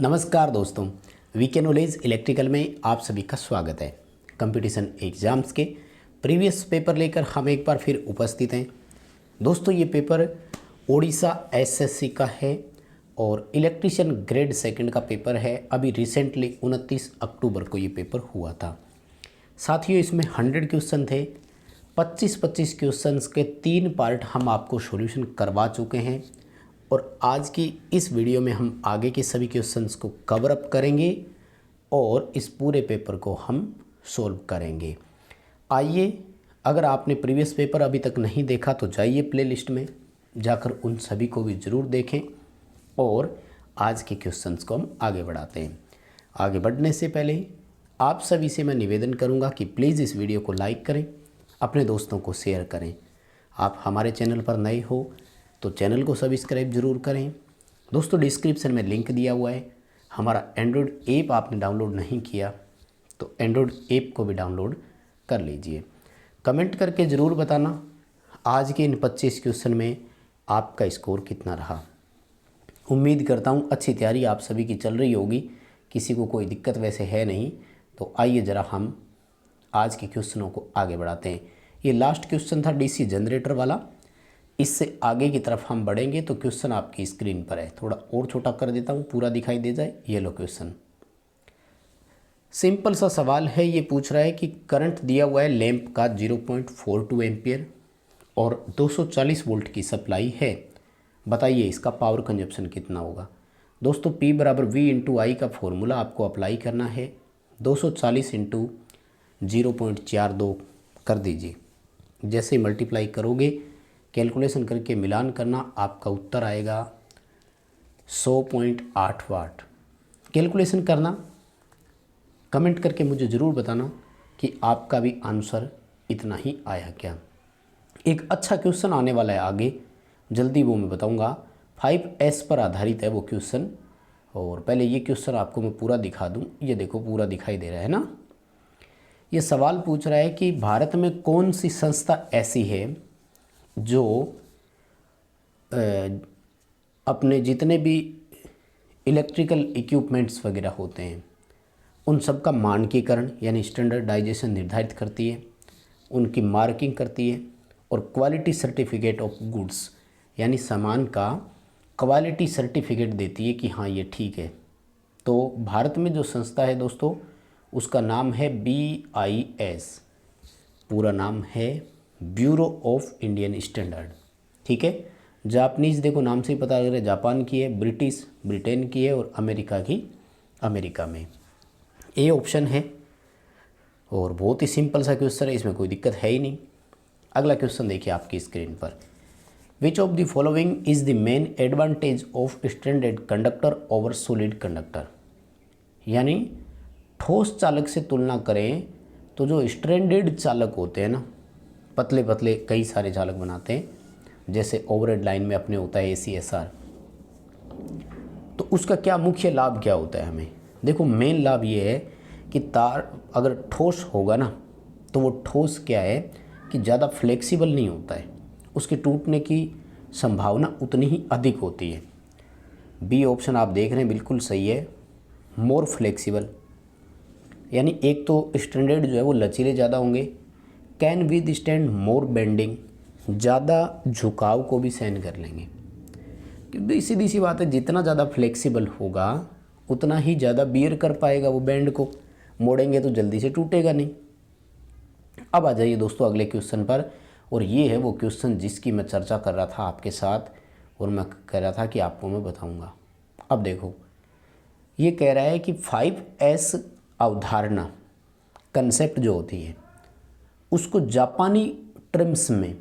नमस्कार दोस्तों, VK knowledge electrical में आप सभी का स्वागत है। कंपटीशन एग्ज़ाम्स के प्रीवियस पेपर लेकर हम एक बार फिर उपस्थित हैं। दोस्तों ये पेपर ओडिशा एसएससी का है और इलेक्ट्रीशियन ग्रेड सेकंड का पेपर है। अभी रिसेंटली 29 अक्टूबर को ये पेपर हुआ था। साथियों इसमें 100 क्वेश्चन थे। 25-25 क्वेश्चंस के 3 पार्ट हम आपको सॉल्यूशन करवा चुके हैं और आज की इस वीडियो में हम आगे के सभी क्वेश्चंस को कवर अप करेंगे और इस पूरे पेपर को हम सॉल्व करेंगे। आइए, अगर आपने प्रीवियस पेपर अभी तक नहीं देखा तो जाइए प्लेलिस्ट में जाकर उन सभी को भी ज़रूर देखें और आज के क्वेश्चंस को हम आगे बढ़ाते हैं। आगे बढ़ने से पहले आप सभी से मैं निवेदन करूंगा कि प्लीज़ इस वीडियो को लाइक करें, अपने दोस्तों को शेयर करें। आप हमारे चैनल पर नए हो तो चैनल को सब्सक्राइब जरूर करें। दोस्तों डिस्क्रिप्शन में लिंक दिया हुआ है। हमारा एंड्रॉयड ऐप आपने डाउनलोड नहीं किया तो एंड्रॉयड ऐप को भी डाउनलोड कर लीजिए। कमेंट करके ज़रूर बताना आज के इन 25 क्वेश्चन में आपका स्कोर कितना रहा। उम्मीद करता हूँ अच्छी तैयारी आप सभी की चल रही होगी, किसी को कोई दिक्कत वैसे है नहीं। तो आइए ज़रा हम आज के क्वेश्चनों को आगे बढ़ाते हैं। ये लास्ट क्वेश्चन था डीसी जनरेटर वाला। इससे आगे की तरफ हम बढ़ेंगे तो क्वेश्चन आपकी स्क्रीन पर है। थोड़ा और छोटा कर देता हूँ, पूरा दिखाई दे जाए। ये लो क्वेश्चन, सिंपल सा सवाल है। ये पूछ रहा है कि करंट दिया हुआ है लैंप का 0.42 एम्पियर और 240 वोल्ट की सप्लाई है। बताइए इसका पावर कंजप्शन कितना होगा। दोस्तों P बराबर V इंटू आई का फॉर्मूला आपको अप्लाई करना है। 240 इंटू 0.42 कर दीजिए। जैसे मल्टीप्लाई करोगे, कैलकुलेशन करके मिलान करना, आपका उत्तर आएगा 100.8 वाट। कैलकुलेशन करना, कमेंट करके मुझे ज़रूर बताना कि आपका भी आंसर इतना ही आया क्या। एक अच्छा क्वेश्चन आने वाला है आगे, जल्दी वो मैं बताऊंगा। 5S पर आधारित है वो क्वेश्चन। और पहले ये क्वेश्चन आपको मैं पूरा दिखा दूं। ये देखो पूरा दिखाई दे रहा है ना। ये सवाल पूछ रहा है कि भारत में कौन सी संस्था ऐसी है जो अपने जितने भी इलेक्ट्रिकल इक्विपमेंट्स वगैरह होते हैं उन सब का मानकीकरण यानी स्टैंडर्डाइजेशन निर्धारित करती है, उनकी मार्किंग करती है और क्वालिटी सर्टिफिकेट ऑफ गुड्स यानी सामान का क्वालिटी सर्टिफिकेट देती है कि हाँ ये ठीक है। तो भारत में जो संस्था है दोस्तों उसका नाम है BIS। पूरा नाम है ब्यूरो ऑफ इंडियन स्टैंडर्ड। ठीक है। जापानीज़ देखो नाम से ही पता लग रहा है, जापान की है, ब्रिटिश ब्रिटेन की है और अमेरिका की अमेरिका में। ए ऑप्शन है और बहुत ही सिंपल सा क्वेश्चन है, इसमें कोई दिक्कत है ही नहीं। अगला क्वेश्चन देखिए आपकी स्क्रीन पर। विच of the following is the main advantage of stranded conductor over solid conductor. यानी ठोस चालक से तुलना करें तो जो स्ट्रैंडेड चालक होते हैं ना, पतले पतले कई सारे चालक बनाते हैं, जैसे ओवरहेड लाइन में अपने होता है ACSR, तो उसका क्या मुख्य लाभ क्या होता है हमें। देखो मेन लाभ ये है कि तार अगर ठोस होगा ना तो वो ठोस क्या है कि ज़्यादा फ्लेक्सिबल नहीं होता है, उसके टूटने की संभावना उतनी ही अधिक होती है। बी ऑप्शन आप देख रहे हैं बिल्कुल सही है, मोर फ्लेक्सिबल। यानी एक तो स्टैंडर्ड जो है वो लचीले ज़्यादा होंगे, can with stand more bending, ज़्यादा झुकाव को भी सहन कर लेंगे। क्योंकि सीधी सी बात है, जितना ज़्यादा फ्लेक्सिबल होगा उतना ही ज़्यादा बियर कर पाएगा वो बैंड को, मोड़ेंगे तो जल्दी से टूटेगा नहीं। अब आ जाइए दोस्तों अगले क्वेश्चन पर, और ये है वो क्वेश्चन जिसकी मैं चर्चा कर रहा था आपके साथ और मैं कह रहा था कि आपको मैं बताऊँगा। अब देखो ये कह रहा है कि 5S अवधारणा कंसेप्ट जो होती है उसको जापानी टर्म्स में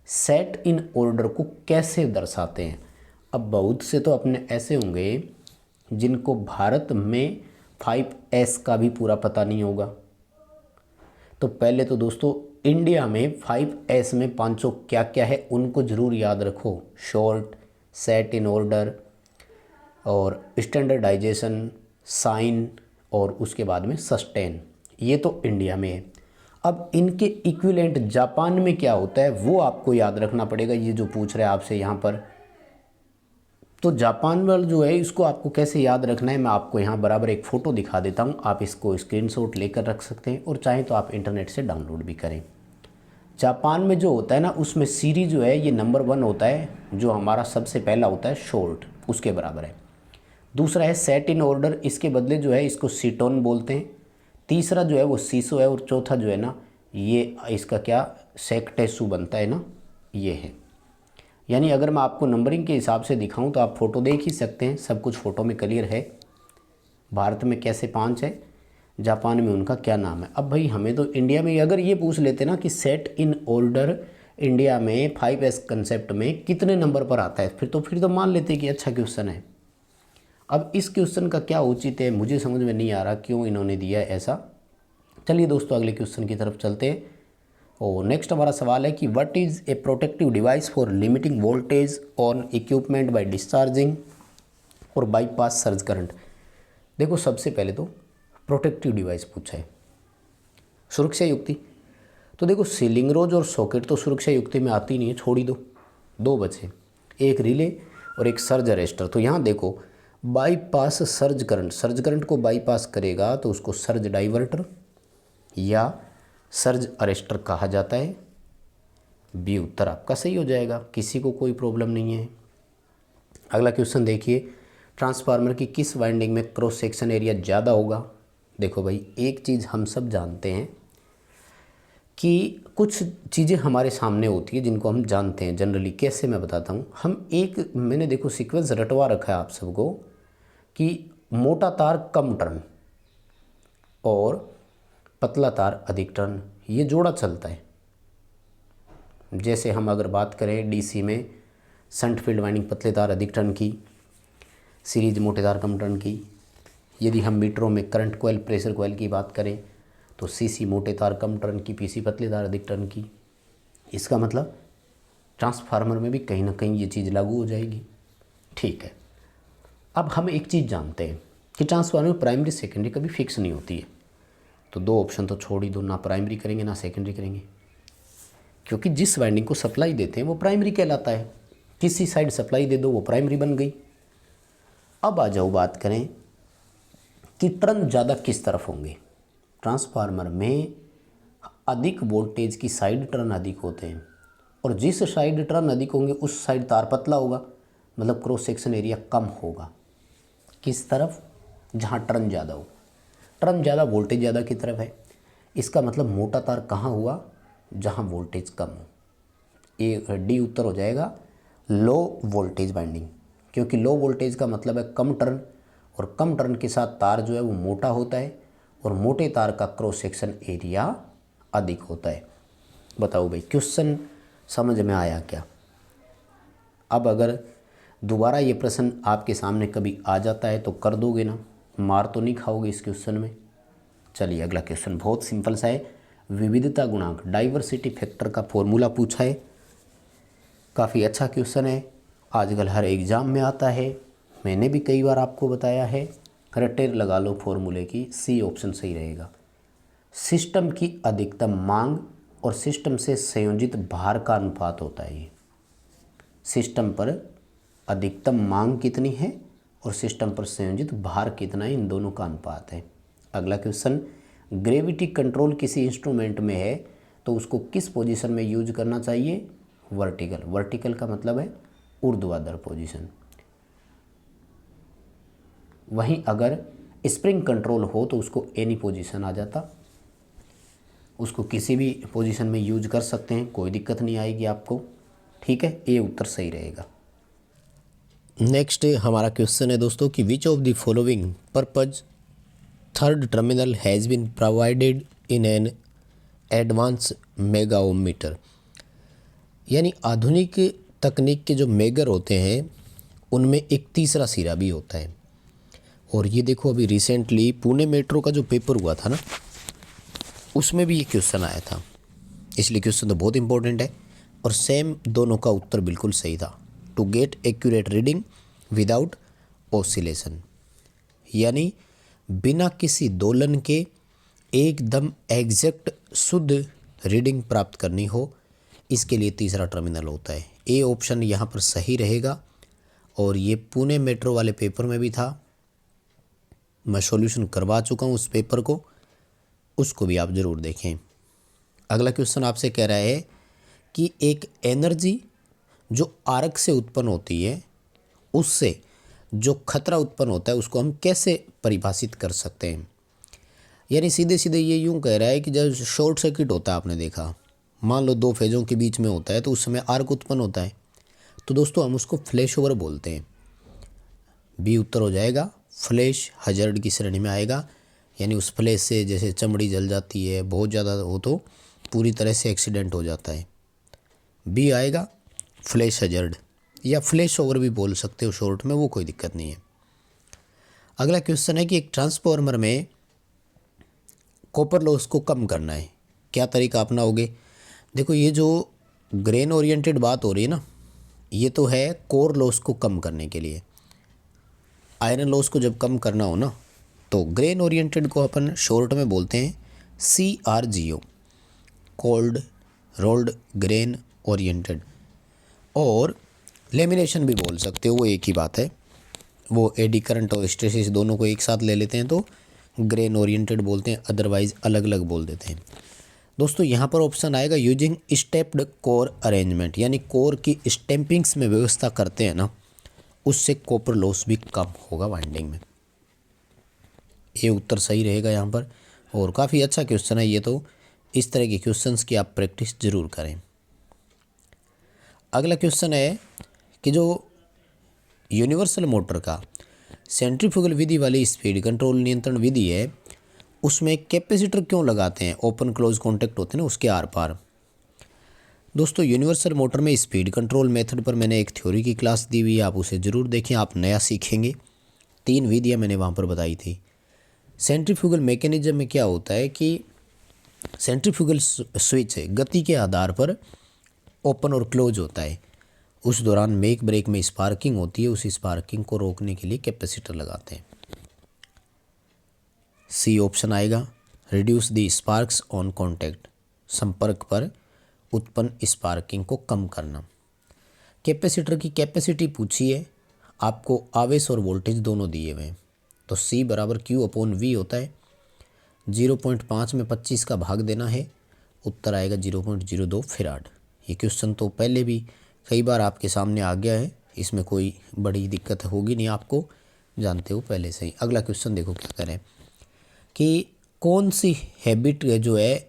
सेट इन ऑर्डर को कैसे दर्शाते हैं। अब बहुत से तो अपने ऐसे होंगे जिनको भारत में 5S का भी पूरा पता नहीं होगा। तो पहले तो दोस्तों इंडिया में 5S में 500 क्या क्या है उनको ज़रूर याद रखो। शॉर्ट, सेट इन ऑर्डर और स्टैंडर्डाइजेशन, साइन और उसके बाद में सस्टेन। ये तो इंडिया में है। अब इनके इक्विवेलेंट जापान में क्या होता है वो आपको याद रखना पड़ेगा। ये जो पूछ रहे हैं आपसे यहाँ पर तो जापान वाला जो है इसको आपको कैसे याद रखना है, मैं आपको यहाँ बराबर एक फ़ोटो दिखा देता हूँ। आप इसको स्क्रीनशॉट लेकर रख सकते हैं और चाहें तो आप इंटरनेट से डाउनलोड भी करें। जापान में जो होता है ना, उसमें सीरी जो है ये नंबर 1 होता है, जो हमारा सबसे पहला होता है शॉर्ट, उसके बराबर है। दूसरा है सेट इन ऑर्डर, इसके बदले जो है इसको सीटोन बोलते हैं। तीसरा जो है वो सीसो है और चौथा जो है ना ये इसका क्या सेक्टेसु बनता है ना, ये है। यानी अगर मैं आपको नंबरिंग के हिसाब से दिखाऊं तो आप फ़ोटो देख ही सकते हैं, सब कुछ फ़ोटो में क्लियर है। भारत में कैसे 5 है, जापान में उनका क्या नाम है। अब भाई हमें तो इंडिया में अगर ये पूछ लेते ना कि सेट इन ऑर्डर इंडिया में 5S कंसेप्ट में कितने नंबर पर आता है, फिर तो मान लेते कि अच्छा क्वेश्चन है। अब इस क्वेश्चन का क्या उचित है मुझे समझ में नहीं आ रहा, क्यों इन्होंने दिया ऐसा। चलिए दोस्तों अगले क्वेश्चन की तरफ चलते हैं। और नेक्स्ट हमारा सवाल है कि what is a protective device for limiting voltage on equipment by discharging और बाईपास सर्ज करंट। देखो सबसे पहले तो प्रोटेक्टिव डिवाइस पूछा है, सुरक्षा युक्ति। तो देखो सीलिंग रोज और सॉकेट तो सुरक्षा युक्ति में आती नहीं है, छोड़ ही दो बचे, एक रिले और एक सर्ज अरेस्टर। तो यहाँ देखो बाईपास सर्ज करंट को बाईपास करेगा तो उसको सर्ज डाइवर्टर या सर्ज अरेस्टर कहा जाता है। बी उत्तर आपका सही हो जाएगा, किसी को कोई प्रॉब्लम नहीं है। अगला क्वेश्चन देखिए, ट्रांसफार्मर की किस वाइंडिंग में क्रॉस सेक्शन एरिया ज़्यादा होगा। देखो भाई एक चीज़ हम सब जानते हैं कि कुछ चीज़ें हमारे सामने होती है जिनको हम जानते हैं जनरली। कैसे मैं बताता हूँ, मैंने देखो सीक्वेंस रटवा रखा है आप सबको कि मोटा तार कम टर्न और पतला तार अधिक टर्न, ये जोड़ा चलता है। जैसे हम अगर बात करें डीसी में शंट फील्ड वाइंडिंग पतले तार अधिक टर्न की, सीरीज मोटे तार कम टर्न की। यदि हम मीटरों में करंट कोयल प्रेशर कोयल की बात करें तो सीसी मोटे तार कम टर्न की, पीसी पतले तार अधिक टर्न की। इसका मतलब ट्रांसफार्मर में भी कहीं ना कहीं ये चीज़ लागू हो जाएगी। ठीक है, अब हम एक चीज़ जानते हैं कि ट्रांसफार्मर में प्राइमरी सेकेंडरी कभी फिक्स नहीं होती है। तो 2 ऑप्शन तो छोड़ ही दो, ना प्राइमरी करेंगे ना सेकेंडरी करेंगे, क्योंकि जिस वाइंडिंग को सप्लाई देते हैं वो प्राइमरी कहलाता है। किसी साइड सप्लाई दे दो वो प्राइमरी बन गई। अब आ जाओ बात करें कि टर्न ज़्यादा किस तरफ होंगे। ट्रांसफार्मर में अधिक वोल्टेज की साइड टर्न अधिक होते हैं और जिस साइड टर्न अधिक होंगे उस साइड तार पतला होगा, मतलब क्रॉस सेक्शन एरिया कम होगा। किस तरफ, जहाँ टर्न ज़्यादा हो। टर्न ज़्यादा वोल्टेज ज़्यादा की तरफ है, इसका मतलब मोटा तार कहाँ हुआ, जहाँ वोल्टेज कम हो। डी उत्तर हो जाएगा लो वोल्टेज वाइंडिंग, क्योंकि लो वोल्टेज का मतलब है कम टर्न और कम टर्न के साथ तार जो है वो मोटा होता है और मोटे तार का क्रॉस सेक्शन एरिया अधिक होता है। बताओ भाई क्वेश्चन समझ में आया क्या। अब अगर दोबारा ये प्रश्न आपके सामने कभी आ जाता है तो कर दोगे ना, मार तो नहीं खाओगे इस क्वेश्चन में। चलिए अगला क्वेश्चन बहुत सिंपल सा है, विविधता गुणांक डाइवर्सिटी फैक्टर का फॉर्मूला पूछा है। काफ़ी अच्छा क्वेश्चन है, आजकल हर एग्ज़ाम में आता है, मैंने भी कई बार आपको बताया है। रट्टे लगा लो फॉर्मूले की, सी ऑप्शन सही रहेगा। सिस्टम की अधिकतम मांग और सिस्टम से संयोजित भार का अनुपात होता है। ये सिस्टम पर अधिकतम मांग कितनी है और सिस्टम पर संयोजित भार कितना है, इन दोनों का अनुपात है। अगला क्वेश्चन, ग्रेविटी कंट्रोल किसी इंस्ट्रूमेंट में है तो उसको किस पोजीशन में यूज करना चाहिए, वर्टिकल। वर्टिकल का मतलब है ऊर्ध्वाधर पोजीशन। वहीं अगर स्प्रिंग कंट्रोल हो तो उसको एनी पोजीशन आ जाता, उसको किसी भी पोजीशन में यूज कर सकते हैं, कोई दिक्कत नहीं आएगी आपको। ठीक है, ए उत्तर सही रहेगा। नेक्स्ट हमारा क्वेश्चन है दोस्तों कि which of the following purpose third terminal has been provided in an advance mega ohm meter. यानी आधुनिक तकनीक के जो मेगर होते हैं उनमें एक तीसरा सिरा भी होता है। और ये देखो अभी रिसेंटली पुणे मेट्रो का जो पेपर हुआ था ना, उसमें भी ये क्वेश्चन आया था, इसलिए क्वेश्चन तो बहुत इंपॉर्टेंट है और सेम दोनों का उत्तर बिल्कुल सही था। To get accurate reading without oscillation, यानी बिना किसी दोलन के एकदम एग्जैक्ट शुद्ध रीडिंग प्राप्त करनी हो, इसके लिए तीसरा टर्मिनल होता है। ए ऑप्शन यहाँ पर सही रहेगा और ये पुणे मेट्रो वाले पेपर में भी था, मैं सॉल्यूशन करवा चुका हूँ उस पेपर को, उसको भी आप ज़रूर देखें। अगला क्वेश्चन आपसे कह रहा है कि एक एनर्जी जो आर्क से उत्पन्न होती है उससे जो खतरा उत्पन्न होता है उसको हम कैसे परिभाषित कर सकते हैं। यानी सीधे सीधे ये यूँ कह रहा है कि जब शॉर्ट सर्किट होता है, आपने देखा, मान लो दो फेजों के बीच में होता है तो उस समय आर्क उत्पन्न होता है, तो दोस्तों हम उसको फ्लैश ओवर बोलते हैं। बी उत्तर हो जाएगा, फ्लैश हजार्ड की श्रेणी में आएगा। यानी उस फ्लैश से जैसे चमड़ी जल जाती है, बहुत ज़्यादा हो तो पूरी तरह से एक्सीडेंट हो जाता है। बी आएगा फ्लैश हजार्ड, या फ्लैश ओवर भी बोल सकते हो शॉर्ट में, वो कोई दिक्कत नहीं है। अगला क्वेश्चन है कि एक ट्रांसफार्मर में कॉपर लॉस को कम करना है, क्या तरीका अपनाओगे। देखो ये जो ग्रेन ओरिएंटेड बात हो रही है ना, ये तो है कोर लॉस को कम करने के लिए। आयरन लॉस को जब कम करना हो ना, तो ग्रेन ओरिएंटेड को अपन शॉर्ट में बोलते हैं CRGO, cold rolled grain oriented. और लेमिनेशन भी बोल सकते हो, वो एक ही बात है। वो एडी करंट और हिस्टैरिसीस दोनों को एक साथ ले लेते हैं तो ग्रेन ओरिएंटेड बोलते हैं, अदरवाइज अलग अलग बोल देते हैं। दोस्तों यहाँ पर ऑप्शन आएगा यूजिंग स्टेप्ड कोर अरेंजमेंट, यानी कोर की स्टैंपिंग्स में व्यवस्था करते हैं ना, उससे कॉपर लॉस भी कम होगा वाइंडिंग में। ये उत्तर सही रहेगा यहाँ पर, और काफ़ी अच्छा क्वेश्चन है ये तो। इस तरह के क्वेश्चंस की आप प्रैक्टिस ज़रूर करें। अगला क्वेश्चन है कि जो यूनिवर्सल मोटर का सेंट्रीफ्यूगल विधि वाली स्पीड कंट्रोल नियंत्रण विधि है, उसमें कैपेसिटर क्यों लगाते हैं, ओपन क्लोज कॉन्टैक्ट होते हैं ना उसके आर पार। दोस्तों यूनिवर्सल मोटर में स्पीड कंट्रोल मेथड पर मैंने एक थ्योरी की क्लास दी हुई है, आप उसे ज़रूर देखें, आप नया सीखेंगे। 3 विधियाँ मैंने वहाँ पर बताई थी। सेंट्रीफ्यूगल मैकेनिज्म में क्या होता है कि सेंट्रीफ्यूगल स्विच है, गति के आधार पर ओपन और क्लोज होता है। उस दौरान मेक ब्रेक में स्पार्किंग होती है, उस स्पार्किंग को रोकने के लिए कैपेसिटर लगाते हैं। सी ऑप्शन आएगा, reduce the sparks on contact, संपर्क पर उत्पन्न स्पार्किंग को कम करना। कैपेसिटर की कैपेसिटी पूछी है, आपको आवेश और वोल्टेज दोनों दिए हुए हैं, तो C बराबर Q/V होता है। 0.5 में 25 का भाग देना है, उत्तर आएगा 0.02 फैराड। ये क्वेश्चन तो पहले भी कई बार आपके सामने आ गया है, इसमें कोई बड़ी दिक्कत होगी नहीं, आपको जानते हो पहले से ही। अगला क्वेश्चन देखो क्या करें कि कौन सी हैबिट जो है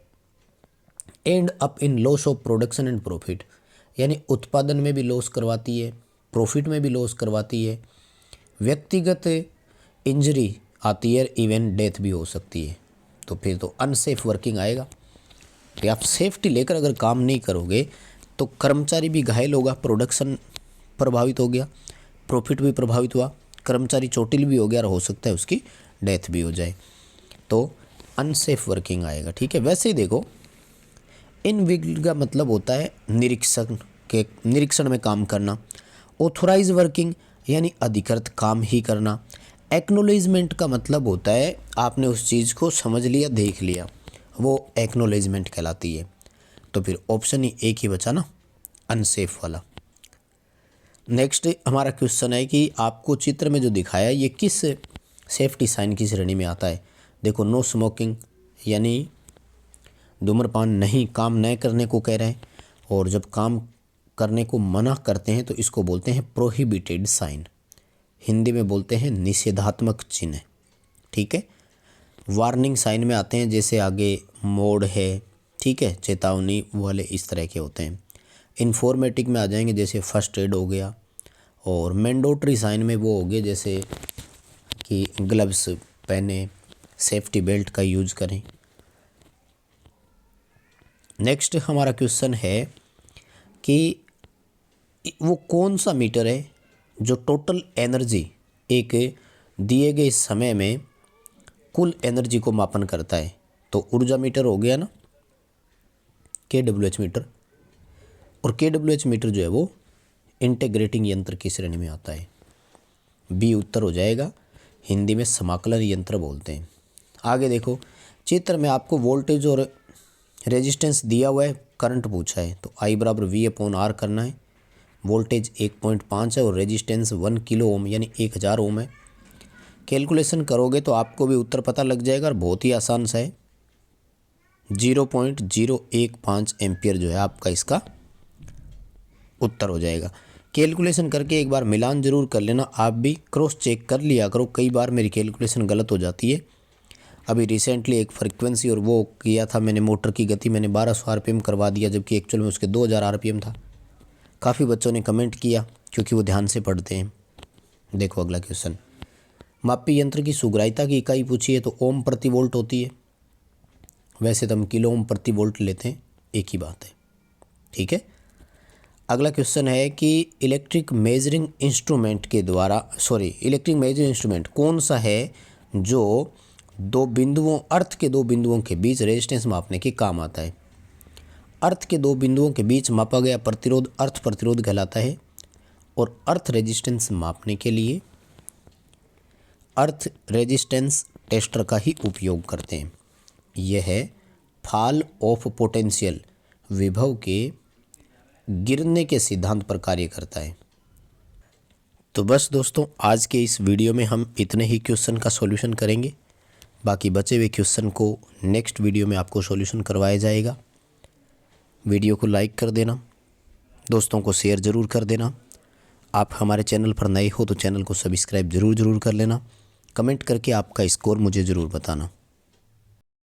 and up in loss of production and profit, यानी उत्पादन में भी लॉस करवाती है, प्रॉफिट में भी लॉस करवाती है, व्यक्तिगत इंजरी आती है, इवन डेथ भी हो सकती है। तो फिर तो अनसेफ वर्किंग आएगा कि आप सेफ्टी लेकर अगर काम नहीं करोगे तो कर्मचारी भी घायल होगा, प्रोडक्शन प्रभावित हो गया, प्रॉफिट भी प्रभावित हुआ, कर्मचारी चोटिल भी हो गया और हो सकता है उसकी डेथ भी हो जाए, तो अनसेफ वर्किंग आएगा। ठीक है, वैसे ही देखो इनविजिलेबल का मतलब होता है निरीक्षण में काम करना। ऑथोराइज वर्किंग यानी अधिकृत काम ही करना। एक्नोलेजमेंट का मतलब होता है आपने उस चीज़ को समझ लिया, देख लिया, वो एक्नोलेजमेंट कहलाती है। तो फिर ऑप्शन ही एक ही बचा ना, अनसेफ वाला। नेक्स्ट हमारा क्वेश्चन है कि आपको चित्र में जो दिखाया ये किस सेफ्टी साइन की श्रेणी में आता है। देखो नो स्मोकिंग यानी धूम्रपान नहीं, काम न करने को कह रहे हैं, और जब काम करने को मना करते हैं तो इसको बोलते हैं प्रोहिबिटेड साइन, हिंदी में बोलते हैं निषेधात्मक चिन्ह। ठीक है, वार्निंग साइन में आते हैं, जैसे आगे मोड़ है, ठीक है, चेतावनी वाले इस तरह के होते हैं। इन्फॉर्मेटिक में आ जाएंगे, जैसे फर्स्ट एड हो गया, और मैंडेटरी साइन में वो हो गए जैसे कि ग्लव्स पहने, सेफ्टी बेल्ट का यूज करें। नेक्स्ट हमारा क्वेश्चन है कि वो कौन सा मीटर है जो टोटल एनर्जी एक दिए गए समय में कुल एनर्जी को मापन करता है। तो ऊर्जा मीटर हो गया ना, KWH मीटर, और KWH मीटर जो है वो इंटीग्रेटिंग यंत्र की श्रेणी में आता है। बी उत्तर हो जाएगा, हिंदी में समाकलन यंत्र बोलते हैं। आगे देखो चित्र में आपको वोल्टेज और रेजिस्टेंस दिया हुआ है, करंट पूछा है, तो I बराबर V/R करना है। वोल्टेज 1.5 है और रेजिस्टेंस 1 किलो ओम यानी 1000 ओम है। कैलकुलेशन करोगे तो आपको भी उत्तर पता लग जाएगा और बहुत ही आसान सा है। 0.015 एम्पियर जो है आपका इसका उत्तर हो जाएगा। कैलकुलेशन करके एक बार मिलान ज़रूर कर लेना, आप भी क्रॉस चेक कर लिया करो, कई बार मेरी कैलकुलेशन गलत हो जाती है। अभी रिसेंटली एक फ्रिक्वेंसी और वो किया था मैंने, मोटर की गति मैंने 1200 आरपीएम करवा दिया, जबकि एक्चुअल में उसके 2000 आरपीएम था। काफ़ी बच्चों ने कमेंट किया क्योंकि वो ध्यान से पढ़ते हैं। देखो अगला क्वेश्चन, मापी यंत्र की सुग्राह्यता की इकाई पूछी है तो ओम प्रति वोल्ट होती है। वैसे तो हम किलो ओम प्रति वोल्ट लेते हैं, एक ही बात है, ठीक है। अगला क्वेश्चन है कि इलेक्ट्रिक मेजरिंग इंस्ट्रूमेंट कौन सा है जो अर्थ के दो बिंदुओं के बीच रेजिस्टेंस मापने के काम आता है। अर्थ के दो बिंदुओं के बीच मापा गया प्रतिरोध अर्थ प्रतिरोध कहलाता है और अर्थ रेजिस्टेंस मापने के लिए अर्थ रेजिस्टेंस टेस्टर का ही उपयोग करते हैं। यह है फॉल ऑफ पोटेंशियल, विभव के गिरने के सिद्धांत पर कार्य करता है। तो बस दोस्तों, आज के इस वीडियो में हम इतने ही क्वेश्चन का सॉल्यूशन करेंगे। बाकी बचे हुए क्वेश्चन को नेक्स्ट वीडियो में आपको सॉल्यूशन करवाया जाएगा। वीडियो को लाइक कर देना, दोस्तों को शेयर ज़रूर कर देना। आप हमारे चैनल पर नए हो तो चैनल को सब्सक्राइब ज़रूर कर लेना। कमेंट करके आपका स्कोर मुझे ज़रूर बताना।